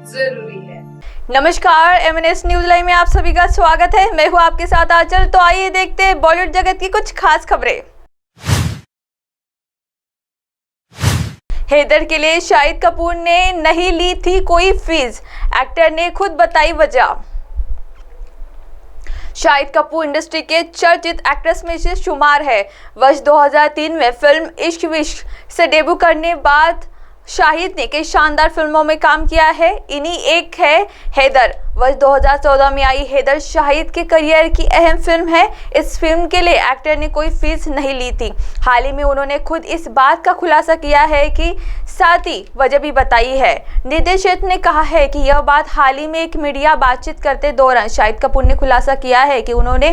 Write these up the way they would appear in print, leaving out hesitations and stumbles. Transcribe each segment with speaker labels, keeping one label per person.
Speaker 1: जरूरी है।
Speaker 2: नमस्कार, एमएनएस न्यूज लाइव में आप सभी का स्वागत है। मैं हूं आपके साथ आंचल। तो आइए देखते हैं बॉलीवुड जगत की कुछ खास खबरें। हैदर के लिए शाहिद कपूर ने नहीं ली थी कोई फीस, एक्टर ने खुद बताई वजह। शाहिद कपूर इंडस्ट्री के चर्चित एक्ट्रेस में से शुमार है। वर्ष 2003 में फिल्म इश्क विश्क से डेब्यू करने बाद शाहिद ने कई शानदार फिल्मों में काम किया है। इन्हीं एक है हैदर। वर्ष 2014 में आई हैदर शाहिद के करियर की अहम फिल्म है। इस फिल्म के लिए एक्टर ने कोई फीस नहीं ली थी। हाल ही में उन्होंने खुद इस बात का खुलासा किया है कि साथ ही वजह भी बताई है। निर्देशक ने कहा है कि यह बात हाल ही में एक मीडिया बातचीत करते दौरान शाहिद कपूर ने खुलासा किया है कि उन्होंने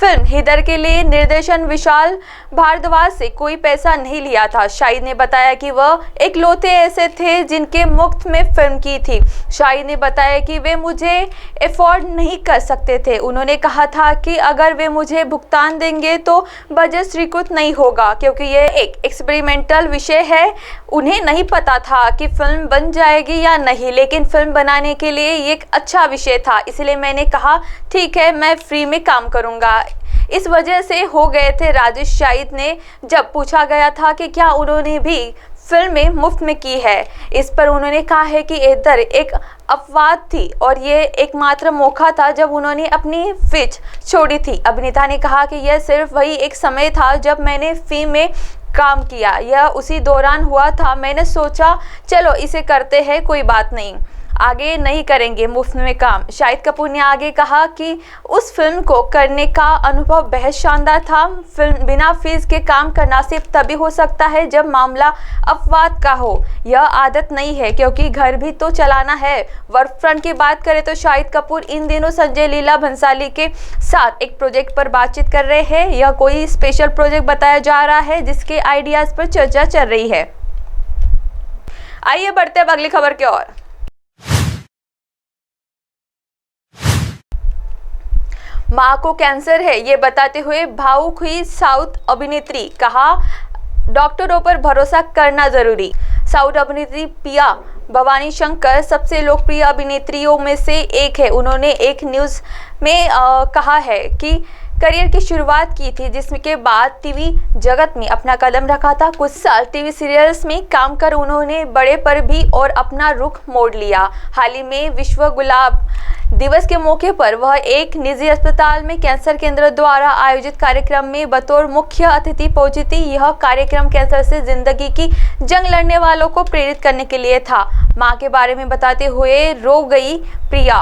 Speaker 2: फिल्म हैदर के लिए निर्देशन विशाल भारद्वाज से कोई पैसा नहीं लिया था। शाहिद ने बताया कि वह एक लौते ऐसे थे जिनके मुफ्त में फिल्म की थी। शाहिद ने बताया कि वे मुझे अफोर्ड नहीं कर सकते थे। उन्होंने कहा था कि अगर वे मुझे भुगतान देंगे तो बजट स्वीकृत नहीं होगा, क्योंकि यह एक एक्सपेरिमेंटल विषय है। उन्हें नहीं पता था कि फिल्म बन जाएगी या नहीं, लेकिन फिल्म बनाने के लिए ये एक अच्छा विषय था, इसलिए मैंने कहा ठीक है, मैं फ्री में काम करूंगा। इस वजह से हो गए थे राजेश। शाहिद ने जब पूछा गया था कि क्या उन्होंने भी फिल्में मुफ्त में की है, इस पर उन्होंने कहा है कि हैदर एक अपवाद थी और ये एकमात्र मौका था जब उन्होंने अपनी फीस छोड़ी थी। अभिनेता ने कहा कि यह सिर्फ वही एक समय था जब मैंने फिल्म में काम किया, यह उसी दौरान हुआ था। मैंने सोचा चलो इसे करते हैं, कोई बात नहीं, आगे नहीं करेंगे मुफ्त में काम। शाहिद कपूर ने आगे कहा कि उस फिल्म को करने का अनुभव बेहद शानदार था। फिल्म बिना फीस के काम करना सिर्फ तभी हो सकता है जब मामला अपवाद का हो। यह आदत नहीं है, क्योंकि घर भी तो चलाना है। वर्क फ्रंट की बात करें तो शाहिद कपूर इन दिनों संजय लीला भंसाली के साथ एक प्रोजेक्ट पर बातचीत कर रहे हैं। यह कोई स्पेशल प्रोजेक्ट बताया जा रहा है जिसके आइडियाज पर चर्चा चल रही है। आइए बढ़ते अब अगली खबर की ओर। मां को कैंसर है ये बताते हुए भावुक हुई साउथ अभिनेत्री, कहा डॉक्टरों पर भरोसा करना जरूरी। साउथ अभिनेत्री प्रिया भवानी शंकर सबसे लोकप्रिय अभिनेत्रियों में से एक है। उन्होंने एक न्यूज़ में कहा है कि करियर की शुरुआत की थी, जिसके बाद टीवी जगत में अपना कदम रखा था। कुछ साल टीवी सीरियल्स में काम कर उन्होंने बड़े पर भी और अपना रुख मोड़ लिया। हाल ही में विश्व गुलाब दिवस के मौके पर वह एक निजी अस्पताल में कैंसर केंद्र द्वारा आयोजित कार्यक्रम में बतौर मुख्य अतिथि पहुंची थी। यह कार्यक्रम कैंसर से जिंदगी की जंग लड़ने वालों को प्रेरित करने के लिए था। मां के बारे में बताते हुए रो गई प्रिया।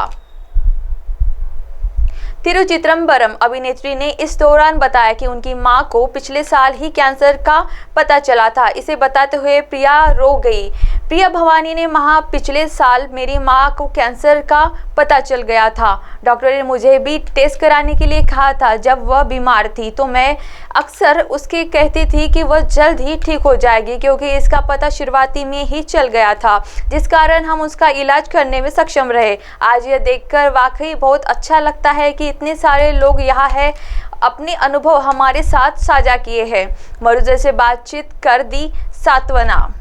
Speaker 2: तिरुचित्रंबरम अभिनेत्री ने इस दौरान बताया कि उनकी मां को पिछले साल ही कैंसर का पता चला था। इसे बताते हुए प्रिया रो गई। प्रिया भवानी ने पिछले साल मेरी मां को कैंसर का पता चल गया था। डॉक्टर ने मुझे भी टेस्ट कराने के लिए कहा था। जब वह बीमार थी तो मैं अक्सर उसके कहती थी कि वह जल्द ही ठीक हो जाएगी, क्योंकि इसका पता शुरुआती में ही चल गया था, जिस कारण हम उसका इलाज करने में सक्षम रहे। आज यह देखकर वाकई बहुत अच्छा लगता है कि इतने सारे लोग यहाँ हैं, अपने अनुभव हमारे साथ साझा किए हैं। मरीजों से बातचीत कर दी सांत्वना।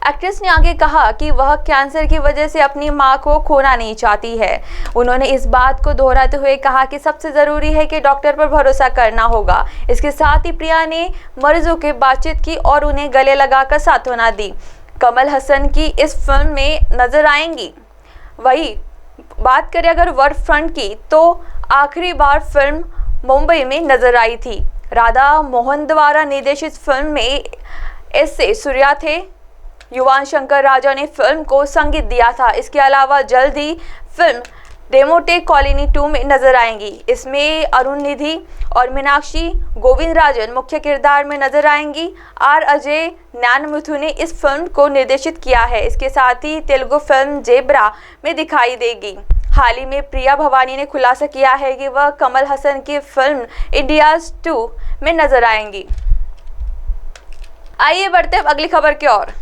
Speaker 2: एक्ट्रेस ने आगे कहा कि वह कैंसर की वजह से अपनी मां को खोना नहीं चाहती है। उन्होंने इस बात को दोहराते हुए कहा कि सबसे ज़रूरी है कि डॉक्टर पर भरोसा करना होगा। इसके साथ ही प्रिया ने मरीजों के बातचीत की और उन्हें गले लगाकर सांत्वना दी। कमल हसन की इस फिल्म में नजर आएंगी। वही बात करें अगर वर्क फ्रंट की, तो आखिरी बार फिल्म मुंबई में नजर आई थी। राधा मोहन द्वारा निर्देशित फिल्म में एस.ए. सूर्या थे। युवान शंकर राजा ने फिल्म को संगीत दिया था। इसके अलावा जल्द ही फिल्म डेमोटे कॉलोनी 2 में नजर आएंगी। इसमें अरुण निधि और मीनाक्षी गोविंदराजन मुख्य किरदार में नजर आएंगी। आर अजय न्यायमुथु ने इस फिल्म को निर्देशित किया है। इसके साथ ही तेलुगु फिल्म जेब्रा में दिखाई देगी। हाल ही में प्रिया भवानी ने खुलासा किया है कि वह कमल हसन की फिल्म इंडियाज 2 में नजर आएंगी। आइए बढ़ते हैं अगली खबर की ओर।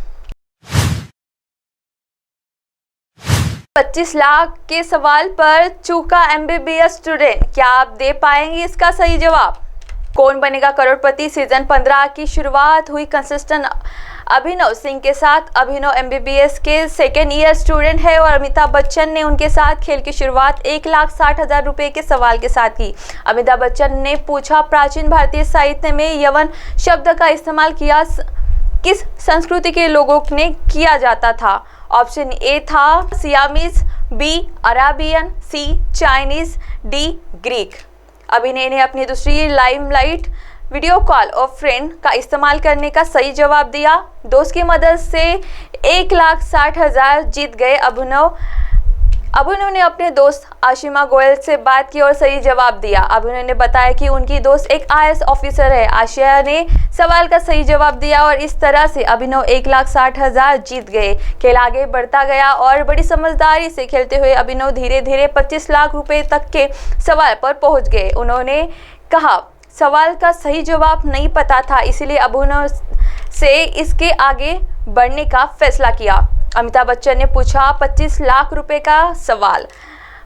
Speaker 2: 25 लाख के सवाल पर चूका एमबीबीएस स्टूडेंट, क्या आप दे पाएंगे इसका सही जवाब? कौन बनेगा करोड़पति सीजन 15 की शुरुआत हुई कंसिस्टेंट अभिनव सिंह के साथ। अभिनव MBBS के सेकेंड ईयर स्टूडेंट है और अमिताभ बच्चन ने उनके साथ खेल की शुरुआत 1,60,000 रुपए के सवाल के साथ की। अमिताभ बच्चन ने पूछा, प्राचीन भारतीय साहित्य में यवन शब्द का इस्तेमाल किस संस्कृति के लोगों ने किया जाता था? ऑप्शन ए था सियामीज, बी अराबियन, सी चाइनीज, डी ग्रीक। अभिनव ने अपनी दूसरी लाइमलाइट वीडियो कॉल और फ्रेंड का इस्तेमाल करने का सही जवाब दिया। दोस्त की मदद से 1,60,000 जीत गए अभिनव ने अपने दोस्त आशिमा गोयल से बात की और सही जवाब दिया। अभिनव ने बताया कि उनकी दोस्त एक IAS ऑफिसर है। आशिया ने सवाल का सही जवाब दिया और इस तरह से अभिनव 1,60,000 जीत गए। खेल आगे बढ़ता गया और बड़ी समझदारी से खेलते हुए अभिनव धीरे धीरे 25 लाख रुपए तक के सवाल पर पहुंच गए। उन्होंने कहा, सवाल का सही जवाब नहीं पता था, इसलिए अभिनव से इसके आगे बढ़ने का फैसला किया। अमिताभ बच्चन ने पूछा 25 लाख रुपए का सवाल।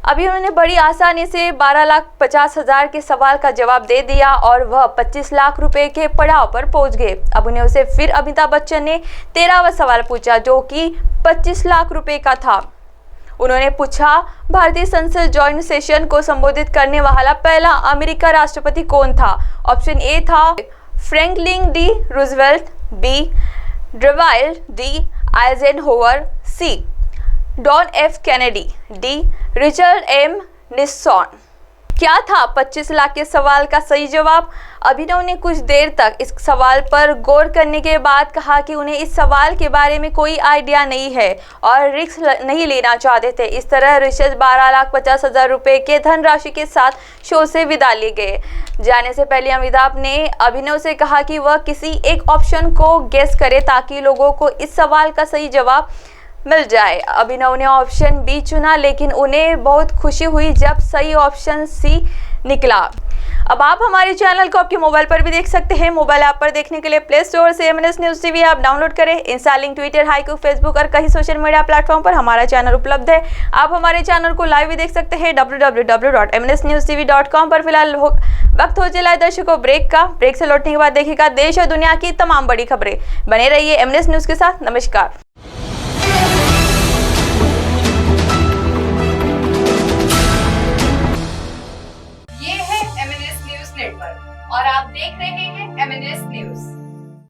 Speaker 2: अभी उन्होंने बड़ी आसानी से 12,50,000 के सवाल का जवाब दे दिया और वह 25 लाख रुपए के पड़ाव पर पहुंच गए। अभिनव से फिर अमिताभ बच्चन ने 13वां सवाल पूछा जो कि 25 लाख रुपए का था। उन्होंने पूछा, भारतीय संसद जॉइंट सेशन को संबोधित करने वाला पहला अमेरिका राष्ट्रपति कौन था? ऑप्शन ए था फ्रैंकलिन डी रूजवेल्ट, बी ड्राइड D Eisenhower, C John F Kennedy, D Richard M Nixon. क्या था 25 लाख के सवाल का सही जवाब? अभिनव ने कुछ देर तक इस सवाल पर गौर करने के बाद कहा कि उन्हें इस सवाल के बारे में कोई आइडिया नहीं है और रिस्क नहीं लेना चाहते थे। इस तरह ऋषभ 12,50,000 रुपए के धनराशि के साथ शो से विदा ले गए। जाने से पहले अमिताभ ने अभिनव से कहा कि वह किसी एक ऑप्शन को गेस करे ताकि लोगों को इस सवाल का सही जवाब मिल जाए। अभिनव ने ऑप्शन बी चुना, लेकिन उन्हें बहुत खुशी हुई जब सही ऑप्शन सी निकला। अब आप हमारे चैनल को आपके मोबाइल पर भी देख सकते हैं। मोबाइल ऐप पर देखने के लिए प्ले स्टोर से MNS news TV app download करें। इंस्टालिंग ट्विटर, हाइकू, फेसबुक और कई सोशल मीडिया प्लेटफॉर्म पर हमारा चैनल उपलब्ध है। आप हमारे चैनल को लाइव भी देख सकते हैं www.mnsnewstv.com पर। फिलहाल वक्त हो चला है दर्शकों ब्रेक का। ब्रेक से लौटने के बाद देखिएगा देश और दुनिया की तमाम बड़ी खबरें। बने रहिए MNS न्यूज़ के साथ। नमस्कार।
Speaker 1: और आप देख रहे हैं MNS न्यूज़।